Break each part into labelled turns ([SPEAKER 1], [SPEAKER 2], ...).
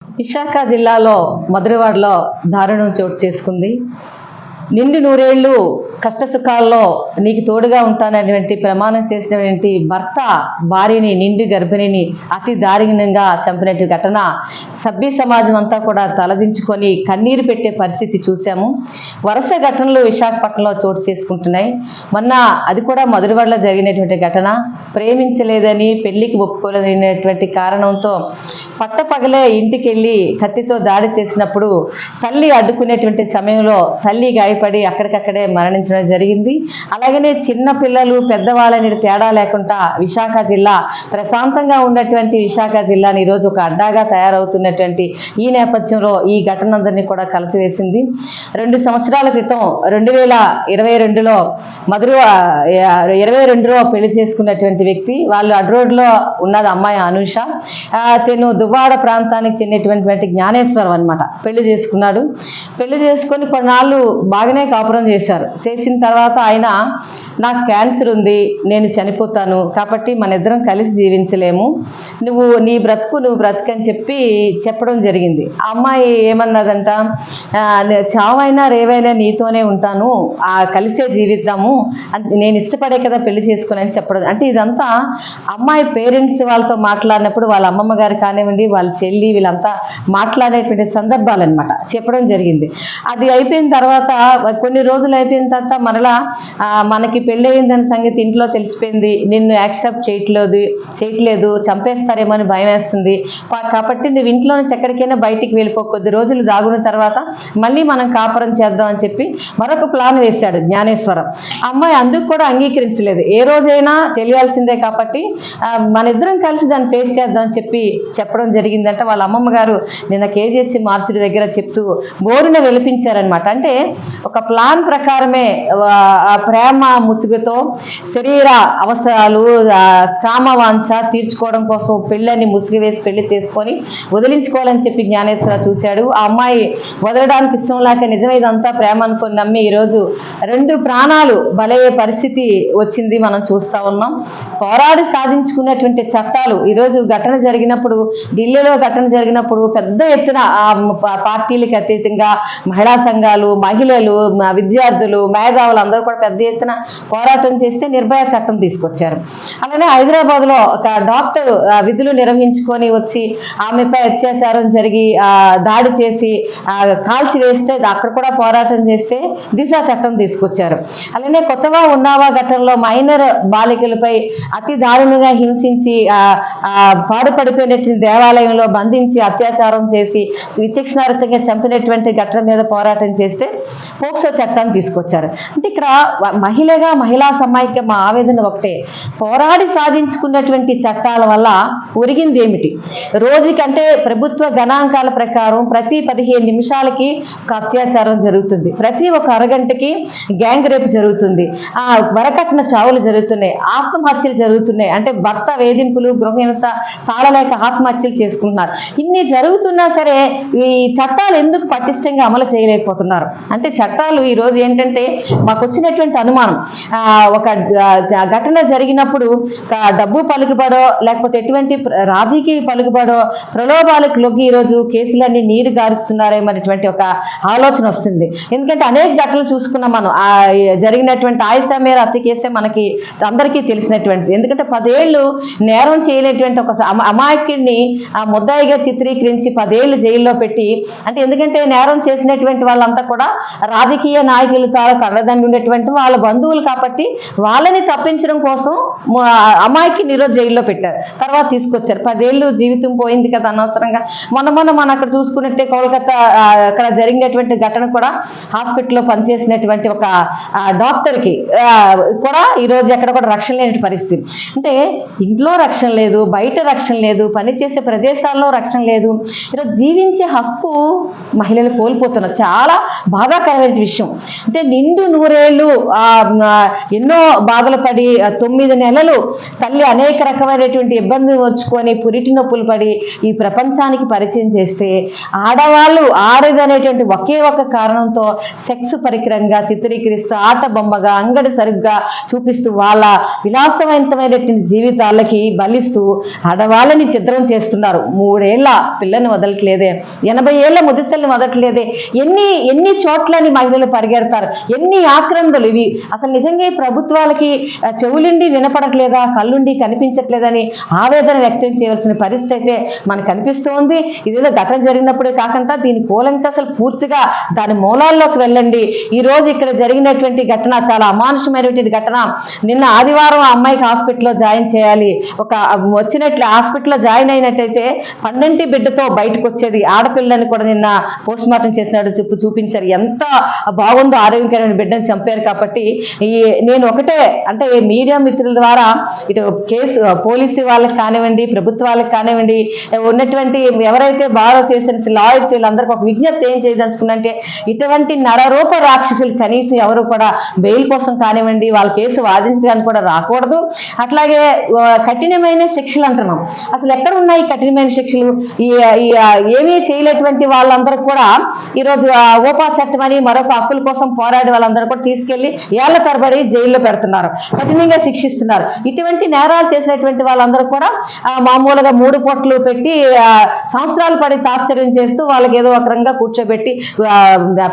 [SPEAKER 1] విశాఖ జిల్లాలో మధురవాడలో దారుణం చోటు చేసుకుంది. నిండు నూరేళ్లు కష్టసుఖాల్లో నీకు తోడుగా ఉంటానటువంటి ప్రమాణం చేసినటువంటి భర్త భార్యని, నిండు గర్భిణిని అతి దారుణంగా చంపినట్టు ఘటన సభ్య సమాజం అంతా కూడా తలదించుకొని కన్నీరు పెట్టే పరిస్థితి చూసాము. వరుస ఘటనలు విశాఖపట్నంలో చోటు చేసుకుంటున్నాయి. మొన్న అది కూడా మధురవాడలో జరిగినటువంటి ఘటన. ప్రేమించలేదని, పెళ్లికి ఒప్పుకోలేదనేటువంటి కారణంతో పట్టపగలే ఇంటికి వెళ్ళి కత్తితో దాడి చేసినప్పుడు తల్లి అడ్డుకునేటువంటి సమయంలో తల్లి గాయపడి అక్కడికక్కడే మరణించడం జరిగింది. అలాగనే చిన్న పిల్లలు పెద్దవాళ్ళని తేడా లేకుండా విశాఖ జిల్లా ప్రశాంతంగా ఉన్నటువంటి విశాఖ జిల్లాని ఈరోజు ఒక అడ్డాగా తయారవుతున్నటువంటి ఈ నేపథ్యంలో ఈ ఘటన అందరినీ కూడా కలిసివేసింది. 2 సంవత్సరాల క్రితం 2022లో 22లో పెళ్లి చేసుకున్నటువంటి వ్యక్తి, వాళ్ళు అడ్రోడ్లో ఉన్నది అమ్మాయి అనూష. తను దువ్వాడ ప్రాంతానికి చెందినటువంటి జ్ఞానేశ్వరం అనమాట. పెళ్లి చేసుకున్నాడు. పెళ్లి చేసుకొని కొన్నాళ్ళు బాగానే కాపురం చేశారు. చేసిన తర్వాత ఆయన నాకు క్యాన్సర్ ఉంది, నేను చనిపోతాను, కాబట్టి మన ఇద్దరం కలిసి జీవించలేము, నీ బ్రతుకు నువ్వు బ్రతుకని చెప్పడం జరిగింది. ఆ అమ్మాయి ఏమన్నదంట, చావైనా రేవైనా నీతోనే ఉంటాను, కలిసే జీవిద్దాము, నేను ఇష్టపడే కదా పెళ్లి చేసుకుని అని చెప్పడం. అంటే ఇదంతా అమ్మాయి పేరెంట్స్ వాళ్ళతో మాట్లాడినప్పుడు వాళ్ళ అమ్మమ్మ గారు కానివ్వండి, వాళ్ళ చెల్లి వీళ్ళంతా మాట్లాడేటువంటి సందర్భాలు అనమాట చెప్పడం జరిగింది. అది అయిపోయిన తర్వాత కొన్ని రోజులు అయిపోయిన తర్వాత మరలా మనకి పెళ్ళయిందన్న సంగతి ఇంట్లో తెలిసిపోయింది, నిన్ను యాక్సెప్ట్ చేయట్లేదు, చంపేస్తారేమో అని భయం వేస్తుంది, కాబట్టి నువ్వు ఇంట్లో నుంచి ఎక్కడికైనా బయటికి వెళ్ళిపో, కొద్ది రోజులు దాగున్న తర్వాత మళ్ళీ మనం కాపురం చేద్దాం అని చెప్పి మరొక ప్లాన్ వేశాడు జ్ఞానేశ్వరం. అమ్మాయి అందుకు కూడా అంగీకరించలేదు. ఏ రోజైనా తెలియాల్సిందే కాబట్టి మన ఇద్దరం కలిసి దాన్ని ఫేస్ చేద్దాం అని చెప్పడం జరిగిందంటే వాళ్ళ అమ్మమ్మ గారు నిన్న కేజీహెచ్ మార్చుడి దగ్గర చెప్తూ బోరున వెలిపించారనమాట. అంటే ఒక ప్లాన్ ప్రకారమే ప్రేమ ముసుగుతో శరీర అవసరాలు, కామవాంఛ తీర్చుకోవడం కోసం పెళ్ళని ముసుగు వేసి పెళ్లి చేసుకొని వదిలించుకోవాలని చెప్పి జ్ఞానేశ్వర చూశాడు. ఆ అమ్మాయి వదలడానికి ఇష్టం లేక నిజమే ఇదంతా ప్రేమ అనుకుని నమ్మి ఈరోజు 2 ప్రాణాలు బలయ్యే పరిస్థితి వచ్చింది, మనం చూస్తూ ఉన్నాం. పోరాడి సాధించుకున్నటువంటి చట్టాలు ఈరోజు ఘటన జరిగినప్పుడు, ఢిల్లీలో ఘటన జరిగినప్పుడు పెద్ద ఎత్తున పార్టీలకు అతీతంగా మహిళా సంఘాలు, మహిళలు, విద్యార్థులు, మేధావులు అందరూ కూడా పెద్ద ఎత్తున పోరాటం చేస్తే నిర్భయ చట్టం తీసుకొచ్చారు. అలానే హైదరాబాద్లో ఒక డాక్టర్ విధులు నిర్వహించుకొని వచ్చి ఆమెపై అత్యాచారం జరిగి దాడి చేసి కాల్చి వేస్తే అక్కడ కూడా పోరాటం చేస్తే దిశ చట్టం తీసుకొచ్చారు. అలానే కొత్తగా ఉన్నావా ఘటనలో మైనర్ బాలికలపై అతి దారుణంగా హింసించి పాడుపడిపోయినటువంటి దేవాలయంలో బంధించి అత్యాచారం చేసి విచక్షణారహితంగా చంపినటువంటి ఘటన మీద పోరాటం చేస్తే పోక్సో చట్టాన్ని తీసుకొచ్చారు. అంటే ఇక్కడ మహిళా సమాఖ్య మా ఆవేదన ఒకటే, పోరాడి సాధించుకున్నటువంటి చట్టాల వల్ల ఒరిగింది ఏమిటి? రోజుకంటే ప్రభుత్వ గణాంకాల ప్రకారం ప్రతి 15 నిమిషాలకి ఒక అత్యాచారం జరుగుతుంది, ప్రతి ఒక అరగంటకి గ్యాంగ్ రేప్ జరుగుతుంది, వరకట్న చావులు జరుగుతున్నాయి, ఆత్మహత్యలు జరుగుతున్నాయి. అంటే భర్త వేధింపులు, గృహహింస తాళలేక ఆత్మహత్యలు చేసుకుంటున్నారు. ఇన్ని జరుగుతున్నా సరే ఈ చట్టాలు ఎందుకు పటిష్టంగా అమలు చేయలేకపోతున్నారు? అంటే చట్టాలు ఈరోజు ఏంటంటే మాకు వచ్చినటువంటి అనుమానం, ఒక ఘటన జరిగినప్పుడు డబ్బు పలుకుబడో లేకపోతే ఎటువంటి రాజకీయ పలుకుబడో ప్రలోభాలకు లొంగి ఈరోజు కేసులన్నీ నీరు గారుస్తున్నారేమనేటువంటి ఒక ఆలోచన వస్తుంది. ఎందుకంటే అనేక ఘటనలు చూసుకున్నాం మనం. జరిగినటువంటి ఆయిషా మీరా హత్య కేసే మనకి అందరికీ తెలిసినటువంటిది. ఎందుకంటే 10 ఏళ్ళు నేరం చేయలేటువంటి ఒక అమాయకుడిని ముద్దాయిగా చిత్రీకరించి 10 ఏళ్ళు జైల్లో పెట్టి, అంటే ఎందుకంటే నేరం చేసినటువంటి వాళ్ళంతా కూడా రాజకీయ నాయకులతో కళ్ళదండి ఉండేటువంటి వాళ్ళ బంధువులు కాబట్టి వాళ్ళని తప్పించడం కోసం అమాయకుని ఈరోజు జైల్లో పెట్టారు, తర్వాత తీసుకొచ్చారు. 10 ఏళ్ళు జీవితం పోయింది కదా అనవసరంగా. మొన్న మనం అక్కడ చూసుకున్నట్టే కోల్కతా అక్కడ జరిగినటువంటి ఘటన కూడా హాస్పిటల్లో పనిచేసినటువంటి ఒక డాక్టర్కి కూడా ఈరోజు ఎక్కడ కూడా రక్షణ లేని పరిస్థితి. అంటే ఇంట్లో రక్షణ లేదు, బయట రక్షణ లేదు, పనిచేసే ప్రదేశాల్లో రక్షణ లేదు. ఈరోజు జీవించే హక్కు మహిళలు కోల్పోతున్నారు. చాలా బాధాకరమైన విషయం. అంటే నిండు 100 ఏళ్ళు ఎన్నో బాధలు పడి 9 నెలలు తల్లి అనేక రకమైనటువంటి ఇబ్బందులు వచ్చుకొని పురిటి నొప్పులు పడి ఈ ప్రపంచానికి పరిచయం చేస్తే ఆడవాళ్ళు ఆడదనేటువంటి ఒకే ఒక కారణంతో సెక్స్ పరికరంగా చిత్రీకరిస్తూ ఆట బొమ్మగా అంగడి సరుగ్గా చూపిస్తూ వాళ్ళ విలాసవంతమైనటువంటి జీవితాలకి బలిస్తూ ఆడవాళ్ళని చిత్రం చేస్తున్నారు. 3 ఏళ్ల పిల్లని వదలట్లేదే, 80 ఏళ్ల ముదిసల్ని వదలట్లేదే, ఎన్ని చోట్లని మహిళలు పరిగెడతారు, ఎన్ని ఆక్రందులు ఇవి. అసలు నిజంగా ఈ ప్రభుత్వాలకి చెవులుండి వినపడట్లేదా, కళ్ళుండి కనిపించట్లేదని ఆవేదన వ్యక్తం చేయవలసిన పరిస్థితి అయితే మనకు కనిపిస్తోంది. ఇదేదో ఘటన జరిగినప్పుడే కాకుండా దీని కూలంక అసలు పూర్తిగా దాని మూలాల్లోకి వెళ్ళండి. ఈ రోజు ఇక్కడ జరిగినటువంటి ఘటన చాలా అమానుషమైనటువంటి ఘటన. నిన్న ఆదివారం ఆ అమ్మాయికి హాస్పిటల్లో జాయిన్ చేయాలి. వచ్చినట్లు హాస్పిటల్లో జాయిన్ అయినట్టయితే 12 బిడ్డతో బయటకు వచ్చేది. ఆడపిల్లని కూడా నిన్న పోస్ట్ మార్టం చేసినాడు చూపించారు. ఎంత బాగుందో, ఆరోగ్యకరమైన బిడ్డను చంపారు. కాబట్టి నేను ఒకటే అంటే మీడియా మిత్రుల ద్వారా ఇటు కేసు పోలీసు వాళ్ళకి కానివ్వండి, ప్రభుత్వాలకు కానివ్వండి, ఉన్నటువంటి ఎవరైతే బారో చేసిన లాయర్స్ వీళ్ళందరికీ ఒక విజ్ఞప్తి ఏం చేయదలుచుకున్నంటే ఇటువంటి నరరూప రాక్షసులు కనీసం ఎవరు కూడా బెయిల్ కోసం కానివ్వండి, వాళ్ళ కేసు వాదించడానికి కూడా రాకూడదు. అట్లాగే కఠినమైన శిక్షలు అంటున్నాం. అసలు ఎక్కడ ఉన్నాయి కఠినమైన శిక్షలు? ఏమీ చేయలేటువంటి వాళ్ళందరూ కూడా ఈరోజు ఓపా చట్టం అని మరొక హక్కుల కోసం పోరాడే వాళ్ళందరూ కూడా తీసుకెళ్లి ఏళ్ల తరబడి జైల్లో పెడుతున్నారు, కఠినంగా శిక్షిస్తున్నారు. ఇటువంటి నేరాలు చేసినటువంటి వాళ్ళందరూ కూడా మామూలుగా 3 పూటలు పెట్టి సంవత్సరాలు పడి తాత్సర్యం చేస్తూ వాళ్ళకి ఏదో ఒక రంగా కూర్చోబెట్టి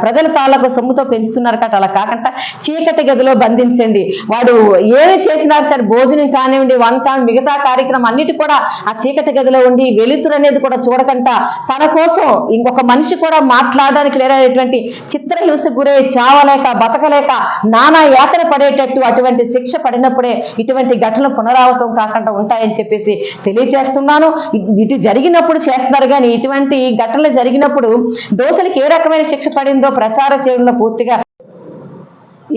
[SPEAKER 1] ప్రజల తాళ్ళకు సొమ్ముతో పెంచుతున్నారు. కట అలా కాకుండా చీకటి గదిలో బంధించండి. వాడు ఏమి చేసినా సరే భోజనం కానివ్వండి, వంట, మిగతా కార్యక్రమం అన్నిటి కూడా ఆ చీకటి గదిలో ఉండి వెలుతురు అనేది కూడా చూడకుండా తన కోసం ఇంకొక మనిషి కూడా మాట్లాడడానికి లేనటువంటి చిత్రహింసకు గురై చావలేక బతకలేక నానా యాతన పడేటట్టు అటువంటి శిక్ష పడినప్పుడే ఇటువంటి ఘటనలు పునరావృతం కాకుండా ఉంటాయని చెప్పేసి తెలియజేస్తున్నాను. ఇటు జరిగినప్పుడు చేస్తున్నారు కానీ ఇటువంటి ఘటనలు జరిగినప్పుడు దోషులకి ఏ రకమైన శిక్ష పడిందో ప్రచార చేయడంలో పూర్తిగా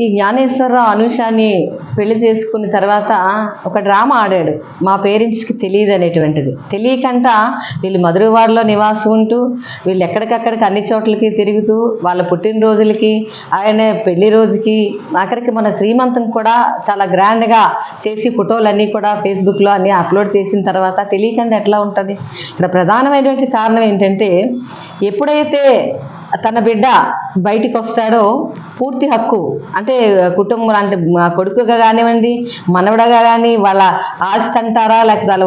[SPEAKER 1] ఈ జ్ఞానేశ్వరరావు అనూషాని పెళ్లి చేసుకున్న తర్వాత ఒక డ్రామా ఆడాడు. మా పేరెంట్స్కి తెలియదు అనేటువంటిది. తెలియకంట వీళ్ళు మధురవాడలో నివాసం ఉంటూ వీళ్ళు ఎక్కడికక్కడికి అన్ని చోట్లకి తిరుగుతూ వాళ్ళ పుట్టినరోజులకి ఆయన పెళ్లి రోజుకి ఆఖరికి మన శ్రీమంతం కూడా చాలా గ్రాండ్గా చేసి ఫోటోలన్నీ కూడా ఫేస్బుక్లో అన్నీ అప్లోడ్ చేసిన తర్వాత తెలియకుండా ఎట్లా ఉంటుంది? ఇక్కడ ప్రధానమైనటువంటి కారణం ఏంటంటే ఎప్పుడైతే తన బిడ్డ బయటికి వస్తాడో పూర్తి హక్కు అంటే కుటుంబం అంటే కొడుకుగా కానివ్వండి, మనవడగా కానీ వాళ్ళ ఆస్తి అంటారా లేకపోతే వాళ్ళ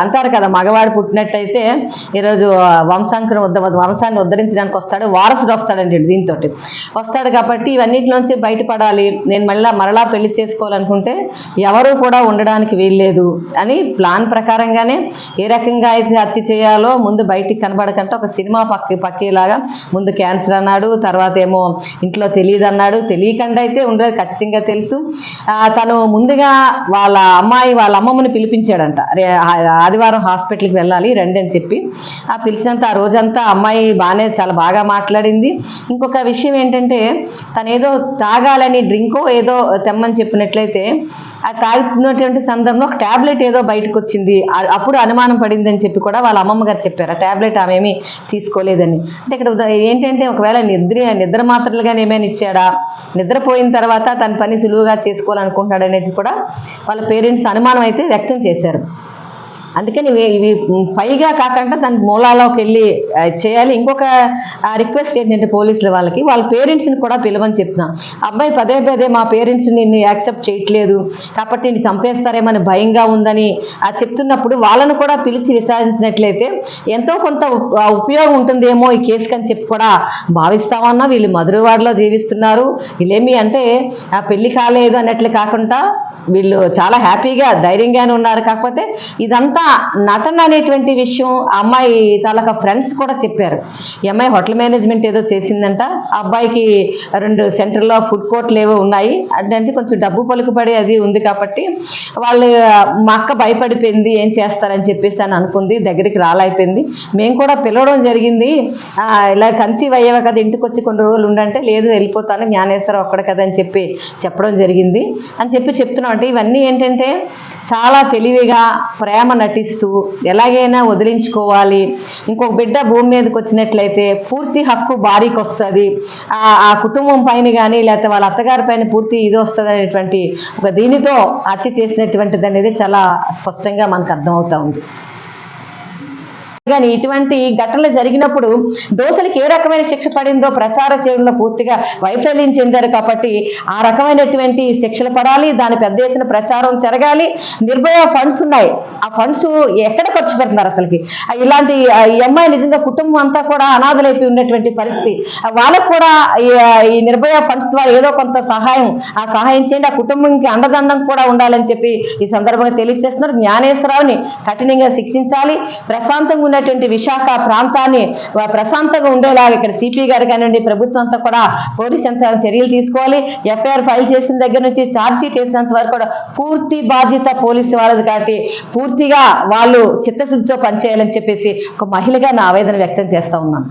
[SPEAKER 1] అంటారు కదా, మగవాడు పుట్టినట్టయితే ఈరోజు వంశాన్ని ఉద్ధరించడానికి వస్తాడు, వారసుడు వస్తాడండి. దీంతో వస్తాడు కాబట్టి ఇవన్నిటిలోంచి బయటపడాలి, నేను మరలా పెళ్లి చేసుకోవాలనుకుంటే ఎవరు కూడా ఉండడానికి వీల్లేదు అని ప్లాన్ ప్రకారంగానే ఏ రకంగా అయితే హత్య చేయాలో ముందు బయటికి కనబడకంటే ఒక సినిమా పక్కేలాగా ముందు క్యాన్సర్ అన్నాడు, తర్వాత ఏమో ఇంట్లో తెలియదు అన్నాడు. తెలియకుండా అయితే ఉండదు, ఖచ్చితంగా తెలుసు. తను ముందుగా వాళ్ళ అమ్మమ్మని పిలిపించాడంట. ఆదివారం హాస్పిటల్కి వెళ్ళాలి రండి అని చెప్పి పిలిచినంత ఆ రోజంతా అమ్మాయి చాలా బాగా మాట్లాడింది. ఇంకొక విషయం ఏంటంటే తను ఏదో తాగాలని డ్రింకో ఏదో తెమ్మని చెప్పినట్లయితే ఆ తాగుతున్నటువంటి సందర్భంలో ఒక ట్యాబ్లెట్ ఏదో బయటకు వచ్చింది. అప్పుడు అనుమానం పడింది అని చెప్పి కూడా వాళ్ళ అమ్మమ్మ గారు చెప్పారు. ఆ ట్యాబ్లెట్ ఆమె ఏమీ తీసుకోలేదని. అంటే ఇక్కడ ఏంటంటే ఒకవేళ నిద్ర మాత్రలుగానే ఏమైనా ఇచ్చాడా, నిద్రపోయిన తర్వాత తన పని సులువుగా చేసుకోవాలనుకుంటున్నాడు అనేది కూడా వాళ్ళ పేరెంట్స్ అనుమానం అయితే వ్యక్తం చేశారు. అందుకని ఇవి పైగా కాకుండా దాని మూలాలోకి వెళ్ళి చేయాలి. ఇంకొక రిక్వెస్ట్ ఏంటంటే పోలీసుల వాళ్ళకి వాళ్ళ పేరెంట్స్ని కూడా పిలవని చెప్తున్నా. అబ్బాయి పదే మా పేరెంట్స్ నిన్ను యాక్సెప్ట్ చేయట్లేదు కాబట్టి నిన్ను చంపేస్తారేమని భయంగా ఉందని చెప్తున్నప్పుడు వాళ్ళను కూడా పిలిచి విచారించినట్లయితే ఎంతో కొంత ఉపయోగం ఉంటుందేమో ఈ కేసుకి అని చెప్పి కూడా భావిస్తామన్నా. వీళ్ళు మధురవాడలో జీవిస్తున్నారు, వీళ్ళేమి అంటే పెళ్లి కాలేదు అన్నట్లు కాకుండా వీళ్ళు చాలా హ్యాపీగా ధైర్యంగానే ఉన్నారు. కాకపోతే ఇదంతా నటన అనేటువంటి విషయం అమ్మాయి తాలూకా ఫ్రెండ్స్ కూడా చెప్పారు. ఈ అమ్మాయి హోటల్ మేనేజ్మెంట్ ఏదో చేసిందంట, ఆ అబ్బాయికి 2 సెంటర్లో ఫుడ్ కోర్ట్లు ఏవో ఉన్నాయి అంటే కొంచెం డబ్బు పలుకుబడి అది ఉంది కాబట్టి వాళ్ళు మా అక్క భయపడిపోయింది ఏం చేస్తారని చెప్పేసి అని అనుకుంది, దగ్గరికి రాలైపోయింది. మేము కూడా పిలవడం జరిగింది, ఇలా కన్సీవ్ అయ్యేవా కదా ఇంటికి వచ్చి కొన్ని రోజులు ఉండంటే లేదు వెళ్ళిపోతాను జ్ఞానేశ్వరం ఒక్కడ కదా అని చెప్పి చెప్పడం జరిగింది అని చెప్పి చెప్తున్నాం. అంటే ఇవన్నీ ఏంటంటే చాలా తెలివిగా ప్రేమ నటిస్తూ ఎలాగైనా వదిలించుకోవాలి, ఇంకొక బిడ్డ భూమి మీదకి వచ్చినట్లయితే పూర్తి హక్కు భార్యకి వస్తుంది, ఆ కుటుంబం పైన కానీ లేకపోతే వాళ్ళ అత్తగారి పైన పూర్తి ఇది వస్తుంది అనేటువంటి ఒక దీనితో హత్య చేసినటువంటిది అనేది చాలా స్పష్టంగా మనకు అర్థమవుతా ఉంది. కానీ ఇటువంటి ఘటనలు జరిగినప్పుడు దోషులకు ఏ రకమైన శిక్ష పడిందో ప్రచార చేయడంలో పూర్తిగా వైఫల్యం చెందారు. కాబట్టి ఆ రకమైనటువంటి శిక్షలు పడాలి, దాని పెద్ద ఎత్తున ప్రచారం జరగాలి. నిర్భయ ఫండ్స్ ఉన్నాయి, ఆ ఫండ్స్ ఎక్కడ ఖర్చు పెడుతున్నారు అసలుకి? ఇలాంటి ఈ అమ్మాయి నిజంగా కుటుంబం అంతా కూడా అనాథలైపోయి ఉన్నటువంటి పరిస్థితి. వాళ్ళకు కూడా ఈ నిర్భయ ఫండ్స్ ద్వారా ఏదో కొంత ఆ సహాయం చేయండి, ఆ కుటుంబంకి అండదండం కూడా ఉండాలని చెప్పి ఈ సందర్భంగా తెలియజేస్తున్నారు. జ్ఞానేశ్వరరావుని కఠినంగా శిక్షించాలి. ప్రశాంతంగా ఉన్నటువంటి విశాఖ ప్రాంతాన్ని ప్రశాంతంగా ఉండేలాగా ఇక్కడ సిపి గారు కానివ్వండి, ప్రభుత్వం అంతా కూడా పోలీస్ యంత్రాంగం చర్యలు తీసుకోవాలి. ఎఫ్ఐఆర్ ఫైల్ చేసిన దగ్గర నుంచి ఛార్జ్ షీట్ వేసినంత వరకు కూడా పూర్తి బాధ్యత పోలీసు వాళ్ళది. కాబట్టి పూర్తిగా వాళ్ళు చిత్తశుద్ధితో పనిచేయాలని చెప్పేసి ఒక మహిళగా నా ఆవేదన వ్యక్తం చేస్తా ఉన్నాను.